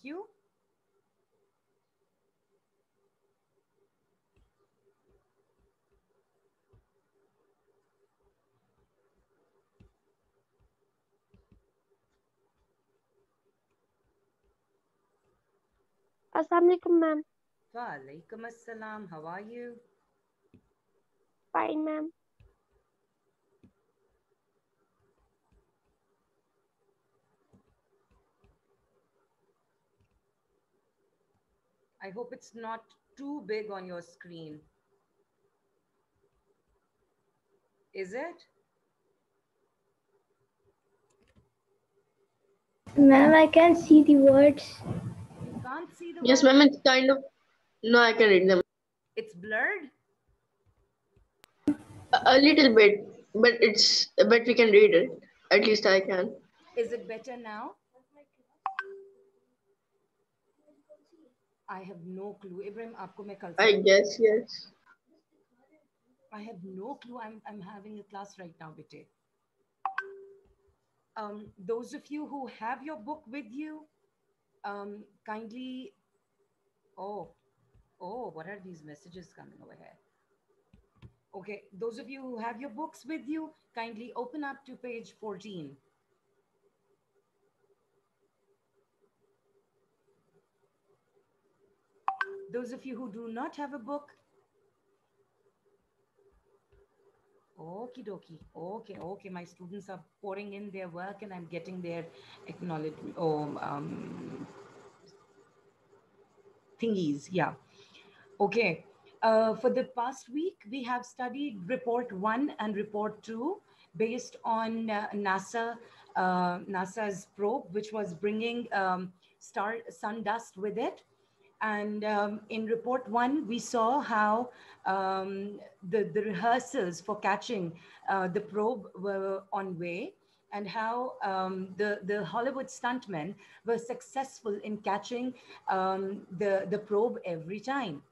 you. Assalamualaikum, ma'am. Walaikum assalam. How are you? Fine, ma'am. I hope it's not too big on your screen. Is it? Ma'am, I can see the words. You can't see the Yes, word? ma'am, it's kind of. No, I can read them. It's blurred? A little bit, but we can read it. At least I can. Is it better now? I have no clue. Ibrahim, आपको मैं कल से I guess yes. I have no clue. I'm having a class right now, bete. Those of you who have your book with you, kindly. Oh, oh, what are these messages coming over here? Okay, those of you who have your books with you, kindly open up to page 14. Those of you who do not have a book, okie dokie. Okay, okay. My students are pouring in their work and I'm getting their acknowledgement. Oh, thingies. Yeah. Okay. For the past week, we have studied report 1 and report 2 based on NASA's probe, which was bringing sun dust with it. And in report 1, we saw how the rehearsals for catching the probe were on way, and how the Hollywood stuntmen were successful in catching the probe every time.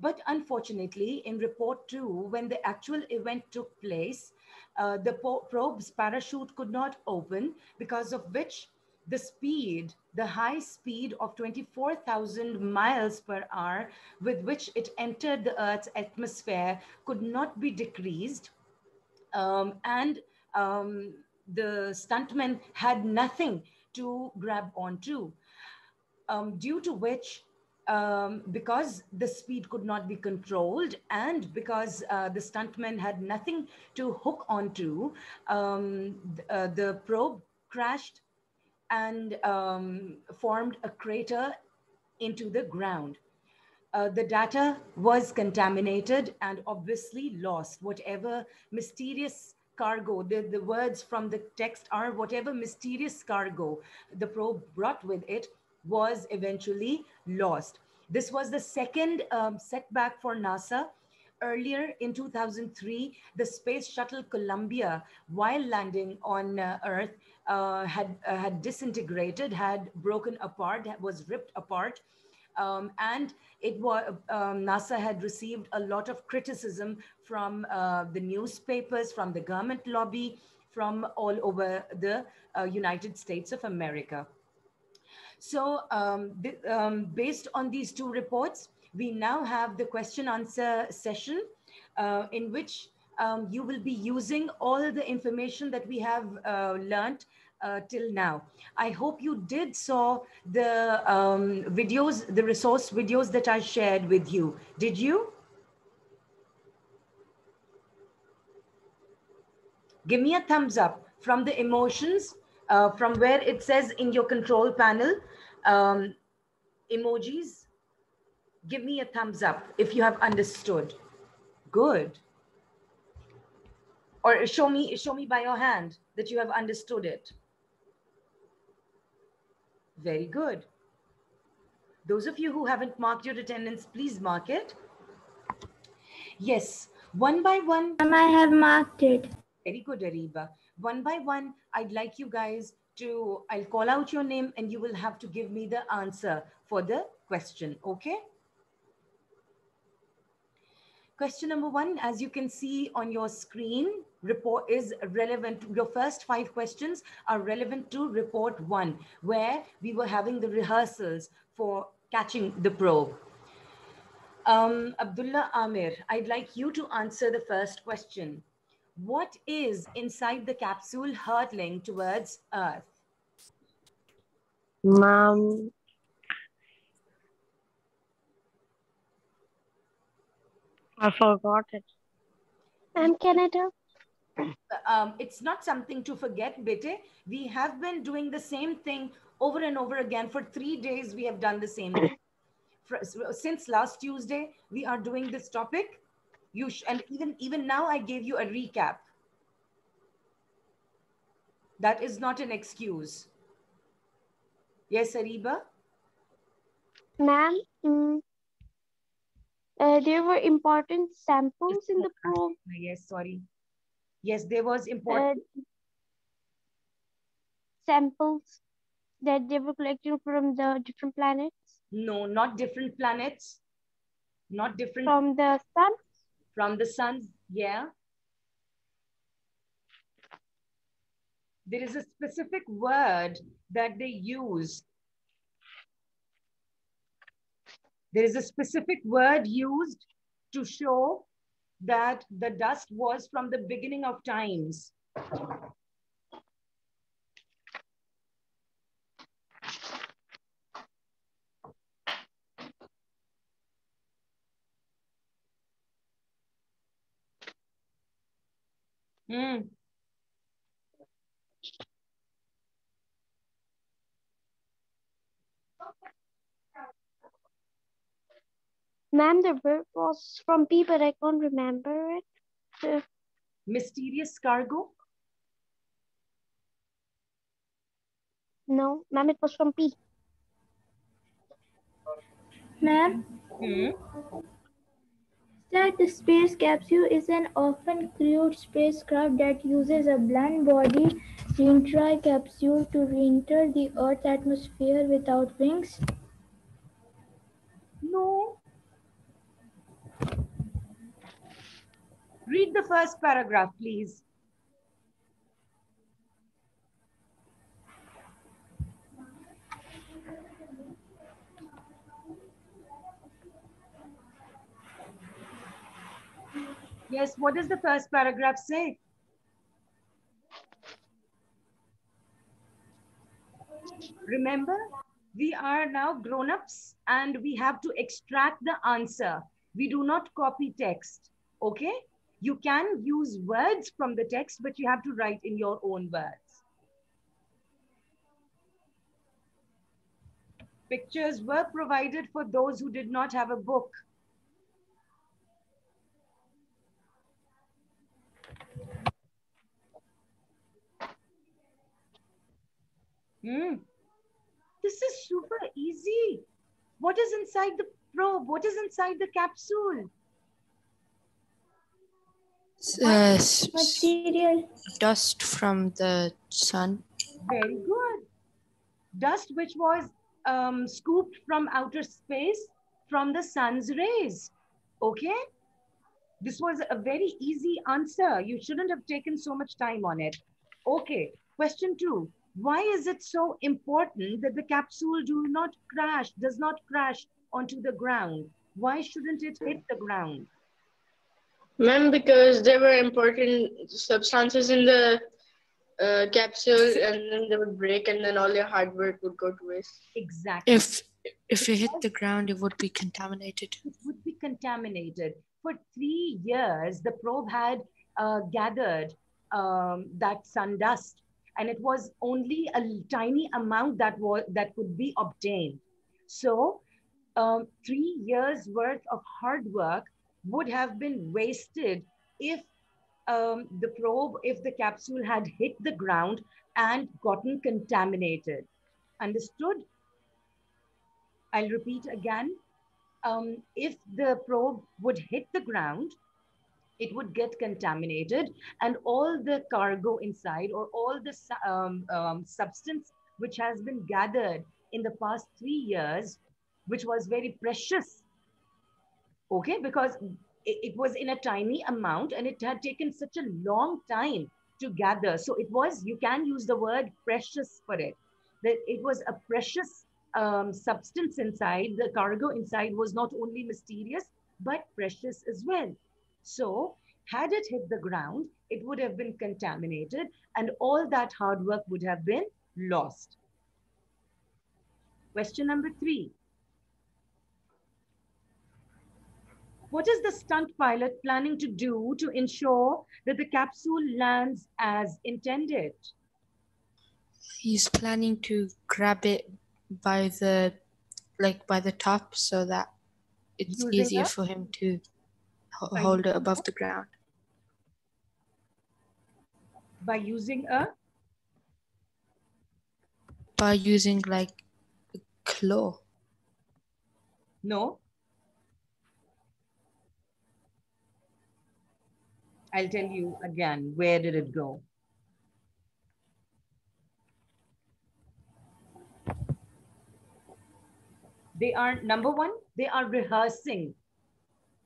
But unfortunately, in report 2, when the actual event took place, the probe's parachute could not open, because of which the high speed of 24,000 miles per hour with which it entered the Earth's atmosphere could not be decreased. And the stuntmen had nothing to grab onto, due to which, because the speed could not be controlled and because the stuntmen had nothing to hook onto, the probe crashed and formed a crater into the ground. The data was contaminated and obviously lost. Whatever mysterious cargo, the words from the text are whatever mysterious cargo the probe brought with it was eventually lost. This was the second setback for NASA. Earlier in 2003, the space shuttle Columbia, while landing on Earth, had disintegrated, had broken apart, was ripped apart, and it was NASA had received a lot of criticism from the newspapers, from the government lobby, from all over the United States of America. So based on these two reports, we now have the question answer session, in which you will be using all the information that we have learned till now. I hope you did saw the videos, the resource videos that I shared with you. Did you? Give me a thumbs up from the emotions, from where it says in your control panel, um, emojis. Give me a thumbs up if you have understood. Good. Or show me by your hand that you have understood it. Very good. Those of you who haven't marked your attendance, please mark it. Yes, one by one. Ma'am, I have marked it. Very good, Ariba. One by one, I'd like you guys to, I'll call out your name and you will have to give me the answer for the question, okay? Question number 1, as you can see on your screen, report is relevant. Your first 5 questions are relevant to report 1, where we were having the rehearsals for catching the probe. Abdullah Amir, I'd like you to answer the first question. What is inside the capsule hurtling towards Earth? Ma'am, I forgot it. Ma'am, can I tell? It's not something to forget, Bete. We have been doing the same thing over and over again. For 3 days, we have done the same thing. Since last Tuesday, we are doing this topic. And even now, I gave you a recap. That is not an excuse. Yes, Ariba? Ma'am, there were important samples in the probe. Yes, sorry. Yes, there was important. Samples that they were collecting from the different planets. No, not different planets. Not different. From the sun? From the sun, yeah. There is a specific word that they use. There is a specific word used to show that the dust was from the beginning of times. Ma'am, the word was from P, but I can't remember it. Mysterious cargo? No, ma'am, it was from P. Ma'am, that the space capsule is an often crewed spacecraft that uses a blunt body reentry capsule to re-enter the Earth's atmosphere without wings? No. Read the first paragraph, please. Yes, what does the first paragraph say? Remember, we are now grown-ups and we have to extract the answer. We do not copy text, okay? You can use words from the text, but you have to write in your own words. Pictures were provided for those who did not have a book. This is super easy. What is inside the probe? What is inside the capsule? Material. Dust from the sun. Very good. Dust which was scooped from outer space from the sun's rays. Okay? This was a very easy answer. You shouldn't have taken so much time on it. Okay. Question 2. Why is it so important that the capsule does not crash onto the ground? Why shouldn't it hit the ground? Ma'am, because there were important substances in the capsule and then they would break and then all your hard work would go to waste. Exactly. If it hit the ground, it would be contaminated. It would be contaminated. For 3 years, the probe had gathered that sun dust, and it was only a tiny amount that could be obtained. So 3 years worth of hard work would have been wasted if if the capsule had hit the ground and gotten contaminated. Understood? I'll repeat again. If the probe would hit the ground, it would get contaminated, and all the cargo inside or all the substance which has been gathered in the past 3 years, which was very precious, okay, because it was in a tiny amount and it had taken such a long time to gather. So it was, you can use the word precious for it, that it was a precious substance inside. The cargo inside was not only mysterious, but precious as well. So had it hit the ground, it would have been contaminated and all that hard work would have been lost. Question number 3. What is the stunt pilot planning to do to ensure that the capsule lands as intended? He's planning to grab it by the top so that it's Using easier a for him to By hold it using above the ground. by using a By using like a claw. no. I'll tell you again. Where did it go? They are, number one, they are rehearsing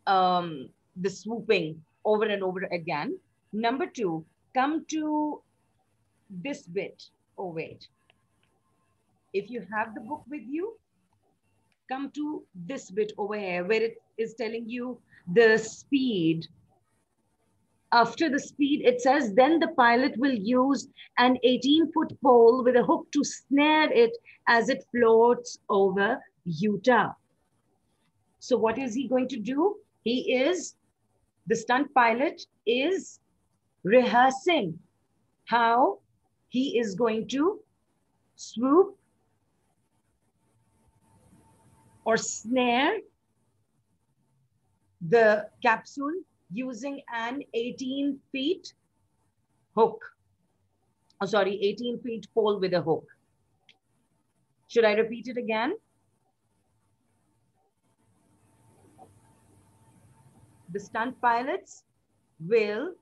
the swooping over and over again. Number 2, come to this bit. Oh, wait. If you have the book with you, come to this bit over here where it is telling you the speed. After the speed, it says, then the pilot will use an 18-foot pole with a hook to snare it as it floats over Utah. So what is he going to do? The stunt pilot is rehearsing how he is going to swoop or snare the capsule using an 18 feet hook. Oh, sorry, 18 feet pole with a hook. Should I repeat it again? The stunt pilots will,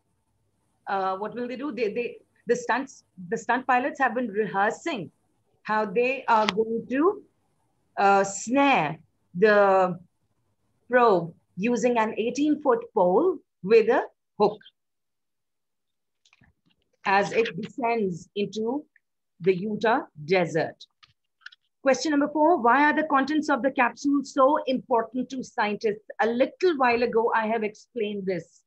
what will they do? The stunt pilots have been rehearsing how they are going to snare the probe using an 18-foot pole with a hook as it descends into the Utah desert. Question number 4, why are the contents of the capsule so important to scientists? A little while ago, I have explained this.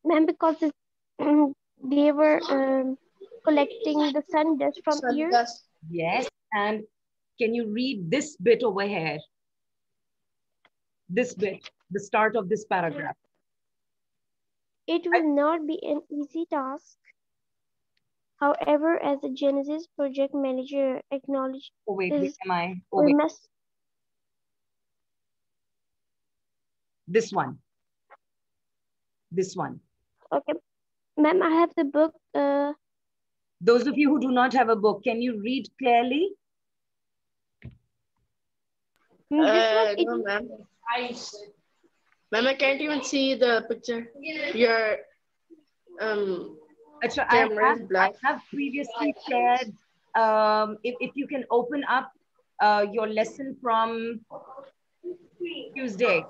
Ma'am, because they were collecting the sun dust from Sun Earth. dust. Yes, and can you read this bit over here? This bit, the start of this paragraph. It will not be an easy task. However, as the Genesis project manager acknowledged, Oh, wait, where am I? Oh, we wait, must. this one. This one. Okay, ma'am, I have the book. Those of you who do not have a book, can you read clearly? No, ma'am. Ma'am, I can't even see the picture. Your camera is black. I have previously shared, if you can open up your lesson from Tuesday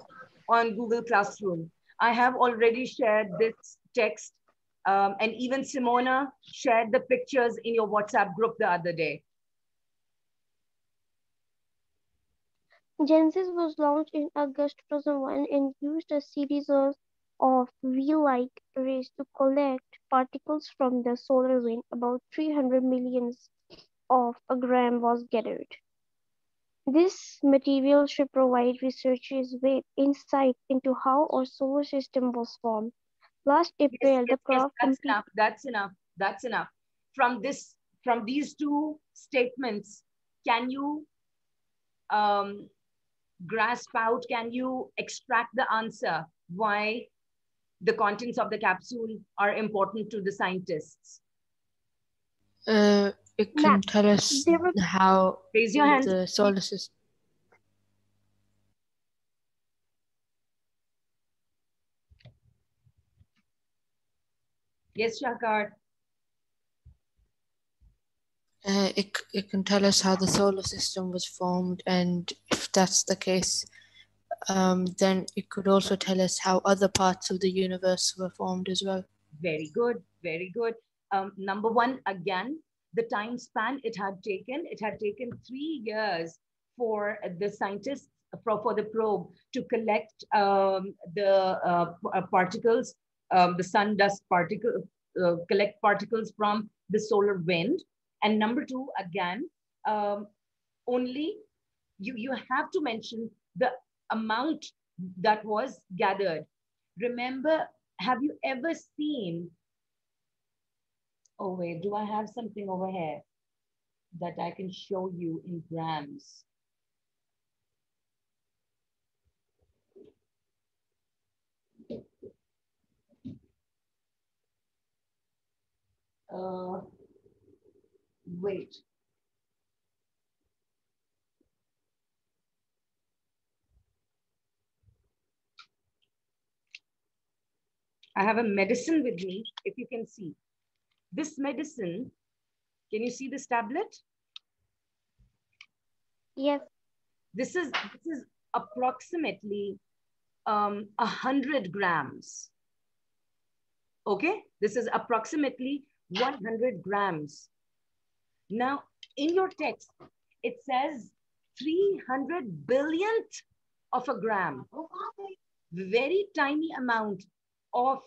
on Google Classroom. I have already shared this text, and even Simona shared the pictures in your WhatsApp group the other day. Genesis was launched in August 2001 and used a series of wheel-like arrays to collect particles from the solar wind. About 300 millions of a gram was gathered. This material should provide researchers with insight into how our solar system was formed. Last April, the craft completed. That's enough. From these two statements, can you grasp out, can you extract the answer why the contents of the capsule are important to the scientists? It can tell us how Raise your hand. the solar system. Yes, Shakar. it can tell us how the solar system was formed, and if that's the case, then it could also tell us how other parts of the universe were formed as well. Very good, very good. Number one, again, the time span it had taken 3 years for the scientists, for the probe to collect the particles, the sun dust particle, collect particles from the solar wind. And number two, again, only you have to mention the amount that was gathered. Remember, have you ever seen, oh wait, do I have something over here that I can show you in grams? Wait. I have a medicine with me, if you can see. This medicine, can you see this tablet? Yes. This is approximately 100 grams. Okay, this is approximately 100 grams. Now, in your text, it says 300 billionth of a gram. Very tiny amount of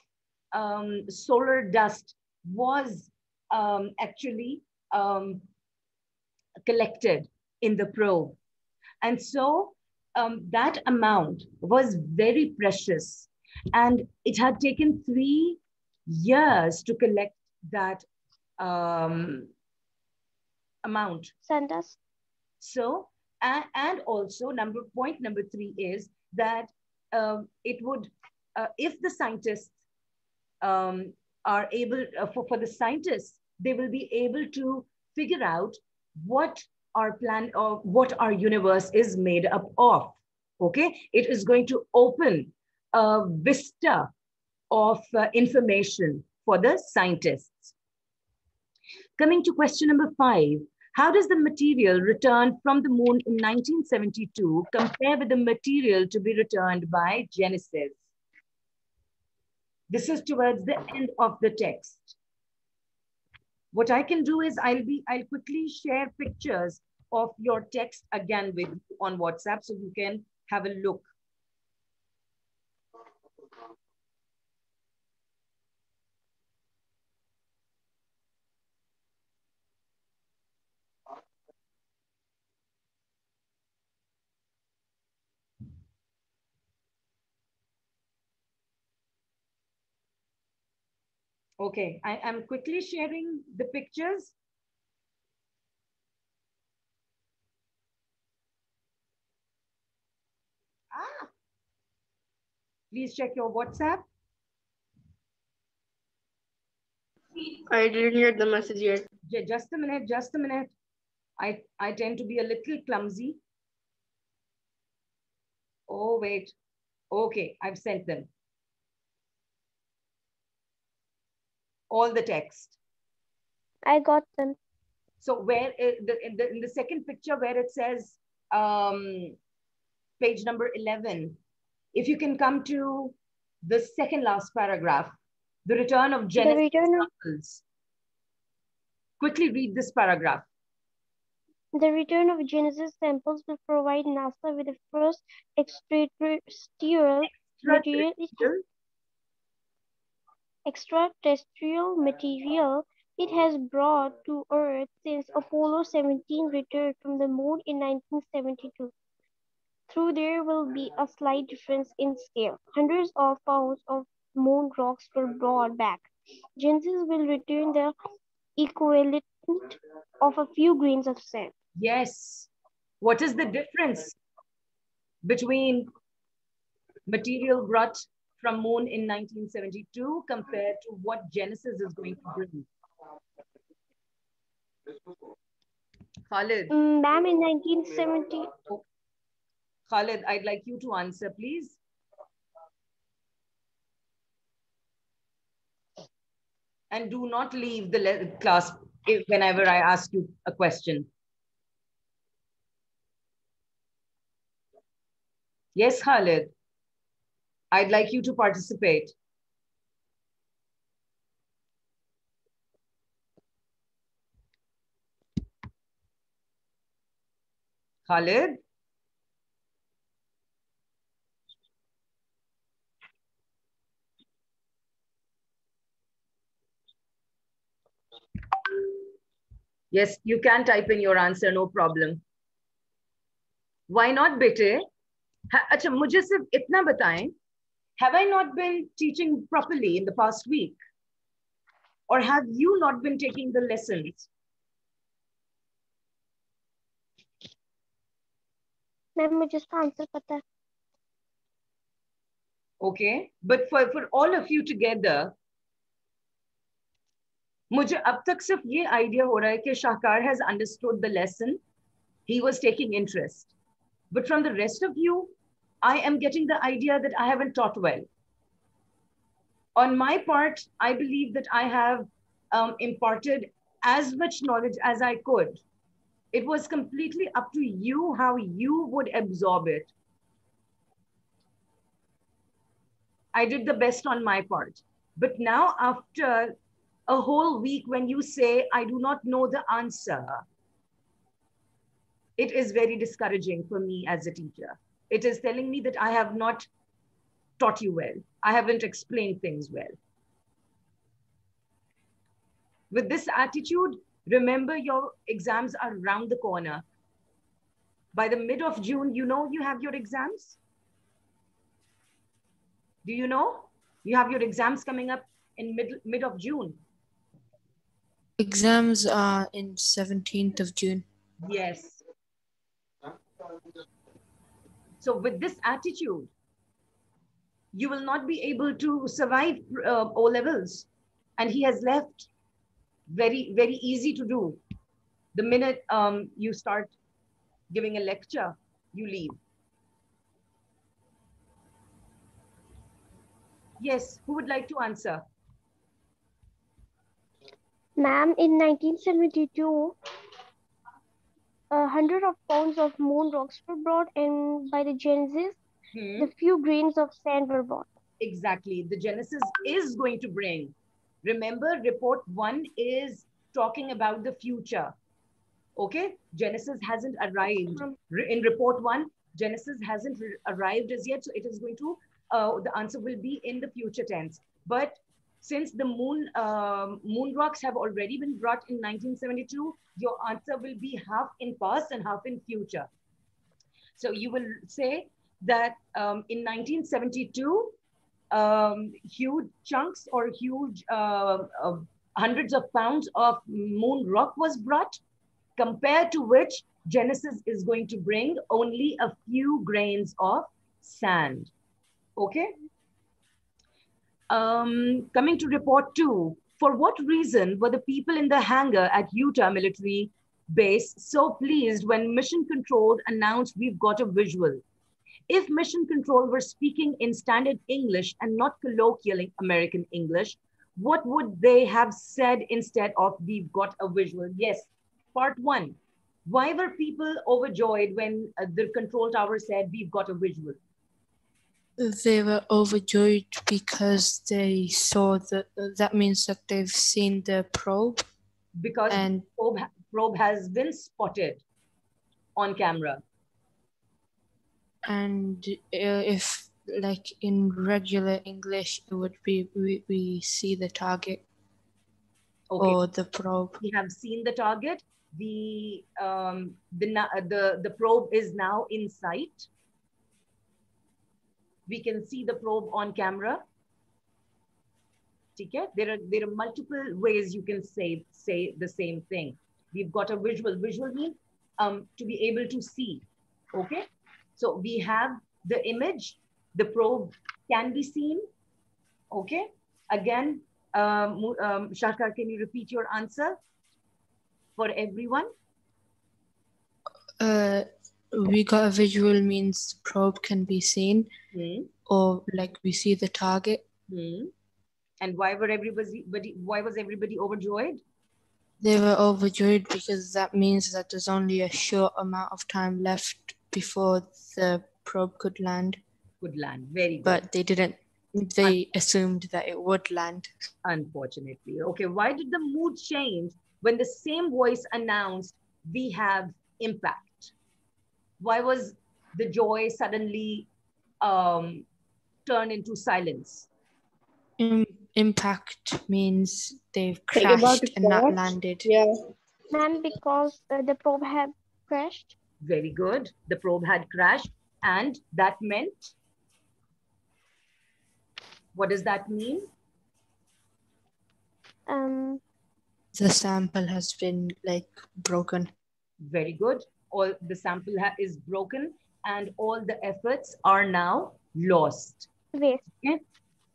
solar dust was actually collected in the probe. And so that amount was very precious. And it had taken 3 years to collect that amount. Sun dust. So, and also point number 3 is that it would, if the scientists are able, for the scientists, they will be able to figure out what our plan or what our universe is made up of. Okay, it is going to open a vista of information for the scientists. Coming to question number 5, how does the material returned from the moon in 1972 compare with the material to be returned by Genesis? This is towards the end of the text. What I can do is I'll quickly share pictures of your text again with you on WhatsApp so you can have a look. Okay, I am quickly sharing the pictures. Please check your WhatsApp. I didn't hear the message yet. Just a minute, just a minute. I tend to be a little clumsy. Oh, wait. Okay, I've sent them. All the text. I got them. So where in the second picture where it says page number 11, if you can come to the second last paragraph, the return of Genesis samples. Quickly read this paragraph. The return of Genesis samples will provide NASA with the first extraterrestrial material it has brought to Earth since Apollo 17 returned from the moon in 1972. Though there will be a slight difference in scale, hundreds of pounds of moon rocks were brought back. Genesis will return the equivalent of a few grains of sand. Yes. What is the difference between material brought from moon in 1972 compared to what Genesis is going to bring? Khalid. Ma'am, in 1970. Khalid, I'd like you to answer, please. And do not leave the class whenever I ask you a question. Yes, Khalid. I'd like you to participate. Khalid? Yes, you can type in your answer, no problem. Why not, bete? अच्छा, मुझे सिर्फ इतना बताएं. Have I not been teaching properly in the past week? Or have you not been taking the lessons? Ma'am मुझे इसका answer पता है. Okay, but for all of you together, मुझे अब तक सिर्फ ये idea हो रहा है कि Shahkar has understood the lesson. He was taking interest. But from the rest of you, I am getting the idea that I haven't taught well. On my part, I believe that I have imparted as much knowledge as I could. It was completely up to you how you would absorb it. I did the best on my part. But now, after a whole week, when you say, I do not know the answer, it is very discouraging for me as a teacher. It is telling me that I have not taught you well. I haven't explained things well. With this attitude, remember your exams are around the corner. By the mid of June, you know you have your exams? Do you know? You have your exams coming up in mid of June. Exams are in 17th of June. Yes. So with this attitude, you will not be able to survive O levels. And he has left. Very, very easy to do. The minute you start giving a lecture, you leave. Yes, who would like to answer? Ma'am, in 1972, 100 of pounds of moon rocks were brought, and by the Genesis, the few grains of sand were brought. Exactly. The Genesis is going to bring. Remember, report 1 is talking about the future. Okay? Genesis hasn't arrived. In report 1, Genesis hasn't arrived as yet. So it is going to, the answer will be in the future tense. But since the moon rocks have already been brought in 1972, your answer will be half in past and half in future. So you will say that in 1972, huge chunks or huge hundreds of pounds of moon rock was brought, compared to which Genesis is going to bring only a few grains of sand. Okay? Coming to report 2, for what reason were the people in the hangar at Utah military base so pleased when Mission Control announced we've got a visual? If Mission Control were speaking in standard English and not colloquial American English, what would they have said instead of we've got a visual? Yes, part 1. Why were people overjoyed when the control tower said we've got a visual? They were overjoyed because they saw that means that they've seen the probe. Because the probe has been spotted on camera. And if like in regular English, it would be we see the target or the probe. We have seen the target. The probe is now in sight. We can see the probe on camera. Okay? There are multiple ways you can say the same thing. We've got a visual. Visual means to be able to see. Okay? So we have the image. The probe can be seen. Okay? Again, Shahkar, can you repeat your answer for everyone? We got a visual means the probe can be seen, or like we see the target. And why was everybody overjoyed? They were overjoyed because that means that there's only a short amount of time left before the probe could land. Could land. Very good. But they didn't, they assumed that it would land. Unfortunately. Okay, why did the mood change when the same voice announced we have impact? Why was the joy suddenly turned into silence? Impact means they've Like about crashed to and not crash? landed. Yeah. Ma'am, because the probe had crashed. Very good. The probe had crashed, and that meant, what does that mean? The sample has been like broken. Very good. All the sample is broken, and all the efforts are now lost. Waste. Okay?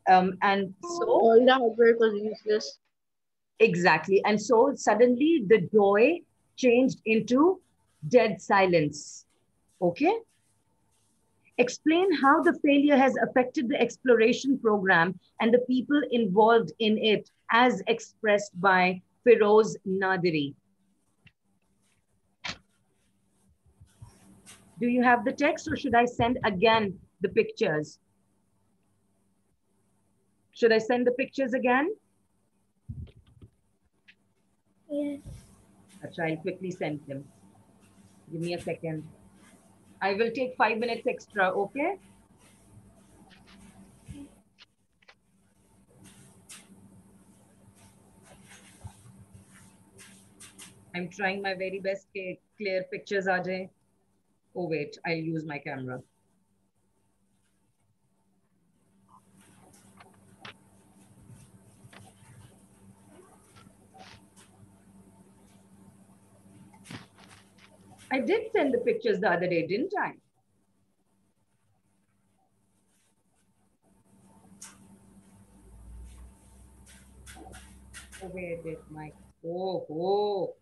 And so All the hard work was useless. exactly. And so suddenly the joy changed into dead silence. Okay? Explain how the failure has affected the exploration program and the people involved in it as expressed by Feroz Nadiri. Do you have the text, or should I send again the pictures? Should I send the pictures again? Yes. I'll quickly send them. Give me a second. I will take 5 minutes extra, okay? I'm trying my very best to clear pictures, Ajay. Oh, wait, I'll use my camera. I did send the pictures the other day, didn't I? Oh, where did my... Oh.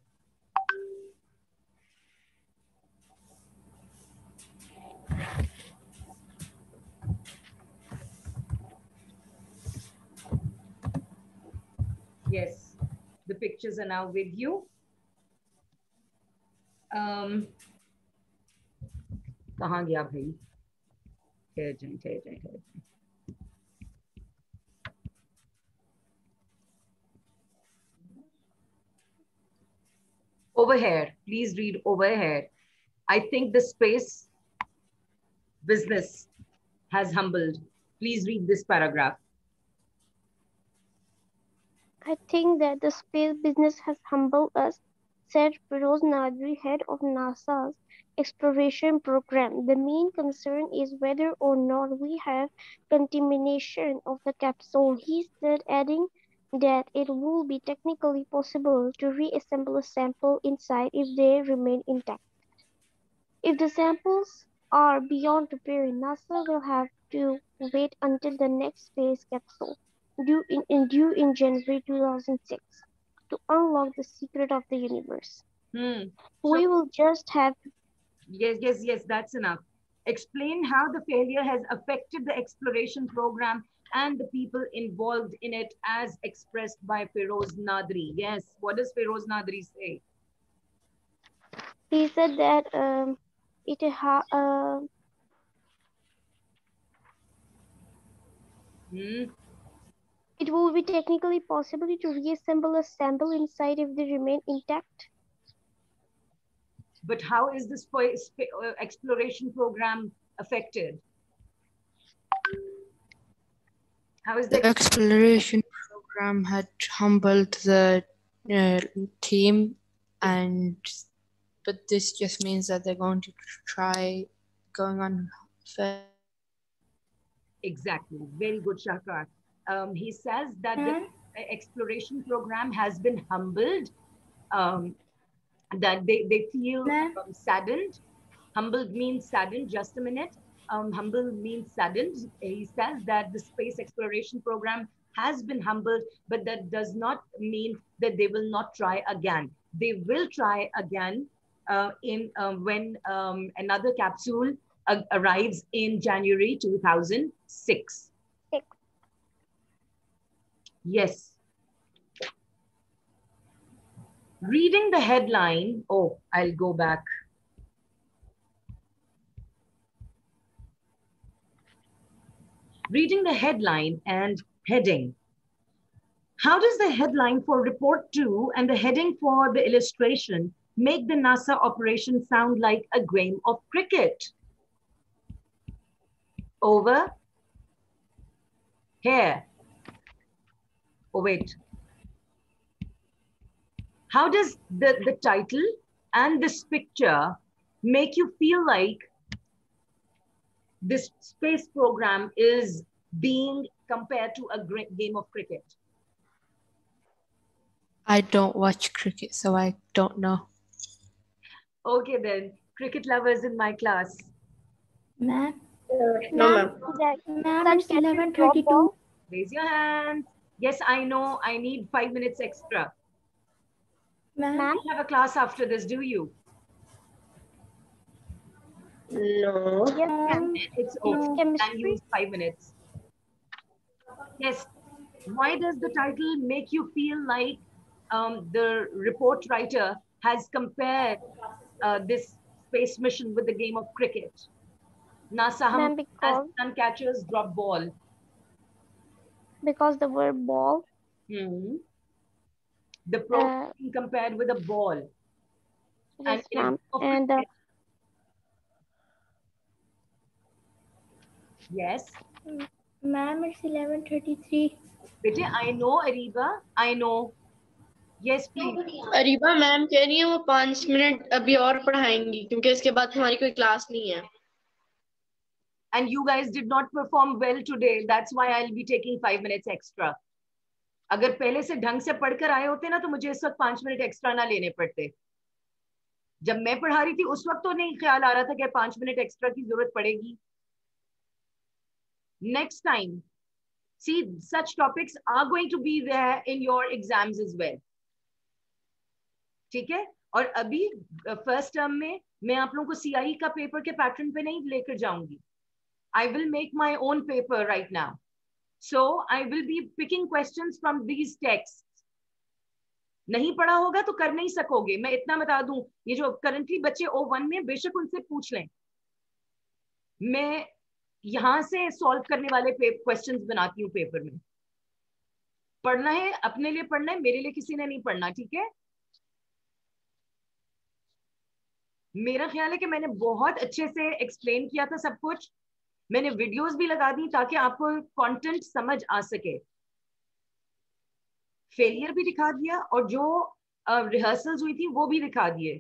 Yes, the pictures are now with you. कहाँ गया भाई? ठहर जाए. Over here, please read over here. I think the space business has humbled. Please read this paragraph. I think that the space business has humbled us, said Feroz Nadri, head of NASA's exploration program. The main concern is whether or not we have contamination of the capsule, he said, adding that it will be technically possible to reassemble a sample inside if they remain intact. If the samples are beyond repair, NASA will have to wait until the next space capsule, due in January 2006, to unlock the secret of the universe. We will just have to... Yes, that's enough. Explain how the failure has affected the exploration program and the people involved in it as expressed by Feroz Nadri. Yes, what does Feroz Nadri say? He said that it will be technically possible to reassemble a sample inside if they remain intact. But how is this exploration program affected? How is the exploration program had humbled the team, but this just means that they're going to try going on further. Exactly. Very good, Shahkar. He says that the exploration program has been humbled, that they feel saddened. Humbled means saddened. Just a minute. Humbled means saddened. He says that the space exploration program has been humbled, but that does not mean that they will not try again. They will try again when another capsule arrives in January 2006. Yes. Reading the headline, oh, I'll go back. Reading the headline and heading. How does the headline for report 2 and the heading for the illustration make the NASA operation sound like a game of cricket? Over here. Oh, wait. How does the title and this picture make you feel like this space program is being compared to a great game of cricket? I don't watch cricket, so I don't know. Okay then, cricket lovers in my class. Ma'am? No, ma'am. Ma'am, it's 11:32. Raise your hands. Yes, I know. I need 5 minutes extra. Ma'am? You don't have a class after this, do you? No. Yes, ma'am. It's okay. And Chemistry. use 5 minutes. Yes. Why does the title make you feel like the report writer has compared this space mission with the game of cricket? NASA Ma'am, as sun catchers drop ball. Because the word ball. The program being compared with a ball. Yes, And ma'am. And yes. Ma'am, it's 11:33. Bete, I know, Ariba. I know. Yes, please. Areeba ma'am कह रही है वो 5 minute अभी और पढ़ाएंगी क्योंकि इसके बाद हमारी कोई क्लास नहीं है. And you guys did not perform well today. That's why I'll be taking 5 minutes extra. अगर पहले से ढंग से पढ़कर आए होते ना तो मुझे इस वक्त 5 मिनट एक्स्ट्रा ना लेने पड़ते. जब मैं पढ़ा रही थी उस वक्त तो नहीं ख्याल आ रहा था कि 5 मिनट एक्स्ट्रा की जरूरत पड़ेगी. Next time, see, such topics are going to be there in your exams as well. ठीक है? और अभी फर्स्ट टर्म में मैं आप लोगों को CIE का पेपर के पैटर्न पे नहीं लेकर जाऊंगी. I will make my own paper right now. So I will be picking questions from these texts. नहीं पढ़ा होगा तो कर नहीं सकोगे. मैं इतना बता दूं, ये जो करंटली बच्चे O1 में बेशक उनसे पूछ लें. मैं यहां से सॉल्व करने वाले क्वेश्चंस बनाती हूँ पेपर में. पढ़ना है, अपने लिए पढ़ना है, मेरे लिए किसी ने नहीं पढ़ना. ठीक है? मेरा ख्याल है कि मैंने बहुत अच्छे से एक्सप्लेन किया था सब कुछ. मैंने वीडियोस भी लगा दी ताकि आपको कंटेंट समझ आ सके. फेलियर भी दिखा दिया और जो रिहर्सल्स हुई थी वो भी दिखा दिए.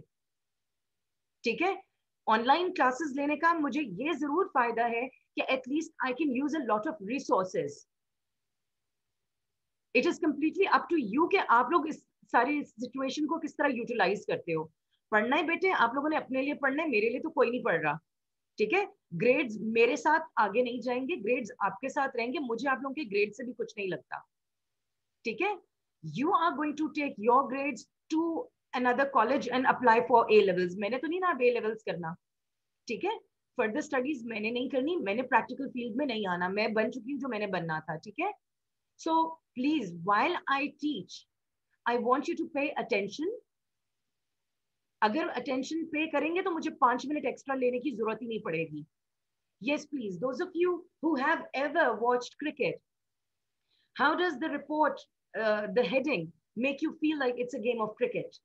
ठीक है? ऑनलाइन क्लासेस लेने का मुझे ये जरूर फायदा है कि at least I can use a lot of resources. It is completely up to you कि आप लोग इस सारी सिचुएशन को किस तरह यूटिलाइज करते हो. पढ़ना है बेटे, आप लोगों ने अपने लिए पढ़ना है, मेरे लिए तो कोई नहीं पढ़ रहा. ठीक है? ग्रेड्स मेरे साथ आगे नहीं जाएंगे, ग्रेड्स आपके साथ रहेंगे. मुझे आप लोगों के ग्रेड से भी कुछ नहीं लगता. ठीक है? You are going to take your grades to another college and apply for A levels. मैंने तो नहीं ना A levels करना. ठीक है? फर्दर स्टडीज मैंने नहीं करनी, मैंने प्रैक्टिकल फील्ड में नहीं आना. मैं बन चुकी हूँ जो मैंने बनना था. ठीक है? So please while I teach I want you to pay attention. अगर अटेंशन पे करेंगे तो मुझे 5 मिनट एक्स्ट्रा लेने की जरूरत ही नहीं पड़ेगी. Yes, please. Those of you who have ever watched cricket, how does the report, the heading, make you feel like it's a game of cricket?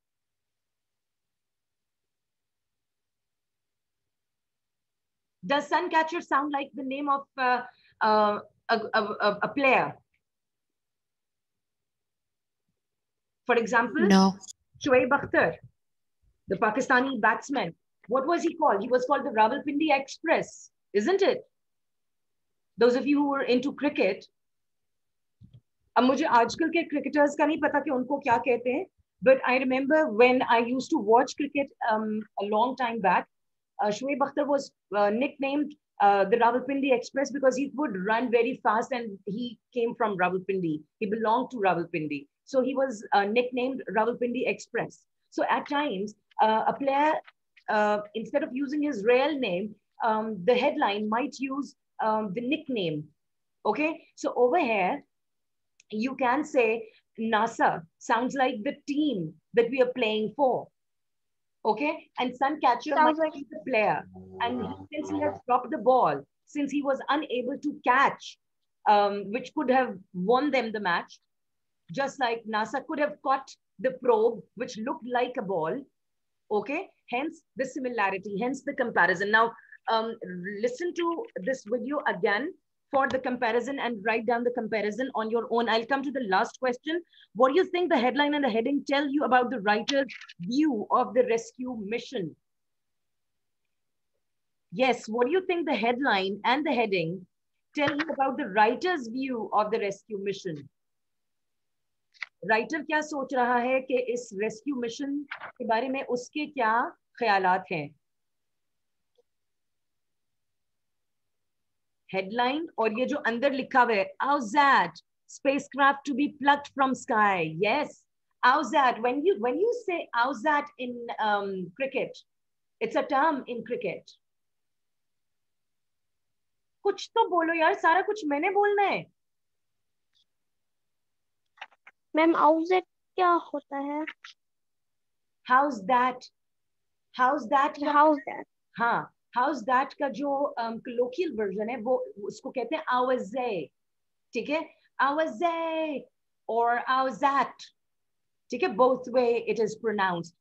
Does Suncatcher sound like the name of a player? For example, No. Shoaib Akhtar, the Pakistani batsman. What was he called? He was called the Rawalpindi Express, isn't it? Those of you who were into cricket, अब मुझे आजकल के cricketers का नहीं पता कि उनको क्या कहते हैं, but I remember when I used to watch cricket a long time back, Shoaib Akhtar was nicknamed the Rawalpindi Express because he would run very fast and he came from Rawalpindi. He belonged to Rawalpindi. So he was nicknamed Rawalpindi Express. So at times, a player, instead of using his real name, the headline might use the nickname. Okay, so over here, you can say NASA sounds like the team that we are playing for. Okay, and Suncatcher might Sounds like be the player. And since he has dropped the ball, since he was unable to catch, which could have won them the match, just like NASA could have caught the probe, which looked like a ball. Okay, hence the similarity, hence the comparison. Now, listen to this video again for the comparison and write down the comparison on your own. I'll come to the last question. What do you think the headline and the heading tell you about the writer's view of the rescue mission? Yes, what do you think the headline and the heading tell you about the writer's view of the rescue mission? Writer क्या सोच रहा है कि इस rescue mission के बारे में उसके क्या ख्यालात हैं? हेडलाइन और ये जो अंदर लिखा हुआ है, AUSAT spacecraft to be plucked from sky. Yes, AUSAT. When you say AUSAT in cricket, it's a term in cricket. कुछ तो बोलो यार, सारा कुछ मैंने बोलना है. मैम AUSAT क्या होता है? How's that? How's that? How's that? हाँ, how's that का जो colloquial version है वो उसको कहते हैं AUSAT. ठीक है? AUSAT or AUSAT. ठीक है? Both way it is pronounced.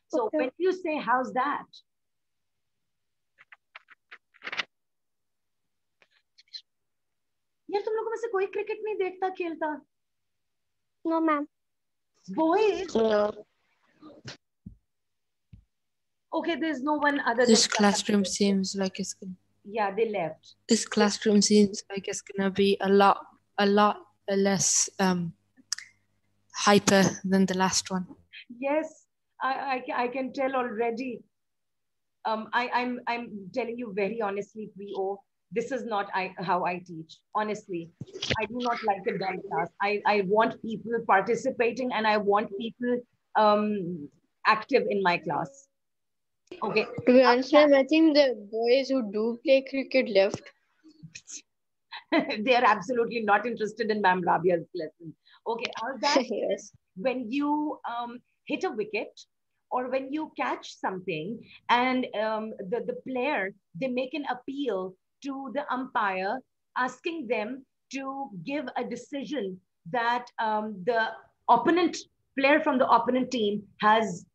So Okay. when you say how's that? यार तुम लोगों में से कोई क्रिकेट नहीं देखता खेलता? No, ma'am. Boys? No. Okay, there's no one other This than classroom seems like it's yeah, they left. this classroom seems like it's gonna be a lot less hyper than the last one. Yes, I can tell already. I'm telling you very honestly, P.O. This is not how I teach. Honestly, I do not like a dull class. I want people participating and I want people active in my class. Okay. To be honest, ma'am, I think the boys who do play cricket left. They are absolutely not interested in Ma'am Rabia's lesson. Okay, how's that? Yes. When you hit a wicket or when you catch something and the player, they make an appeal to the umpire, asking them to give a decision that the opponent player from the opponent team has,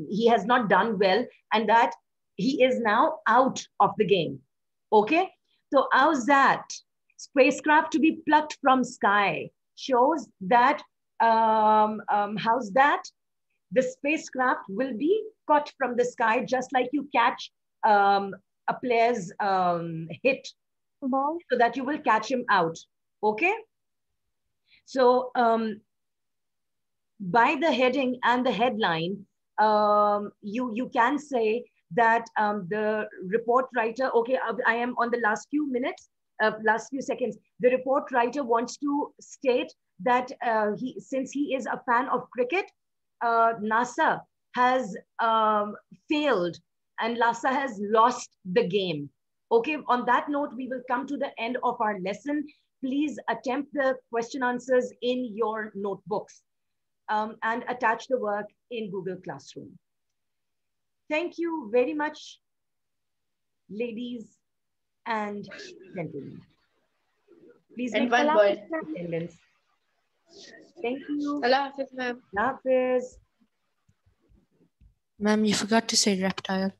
he has not done well and that he is now out of the game. Okay, so how's that? Spacecraft to be plucked from sky shows that, how's that? The spacecraft will be caught from the sky just like you catch a player's hit Ball. so that you will catch him out. Okay? So by the heading and the headline, you can say that the report writer, okay, I am on the last few minutes, last few seconds. The report writer wants to state that since he is a fan of cricket, NASA has failed and NASA has lost the game. Okay, on that note, we will come to the end of our lesson. Please attempt the question answers in your notebooks and attach the work in Google Classroom. Thank you very much, ladies and gentlemen. Please And make one boy. attendance. Thank you. Allah Hafiz, ma'am. Allah Hafiz. Ma'am, you forgot to say reptile.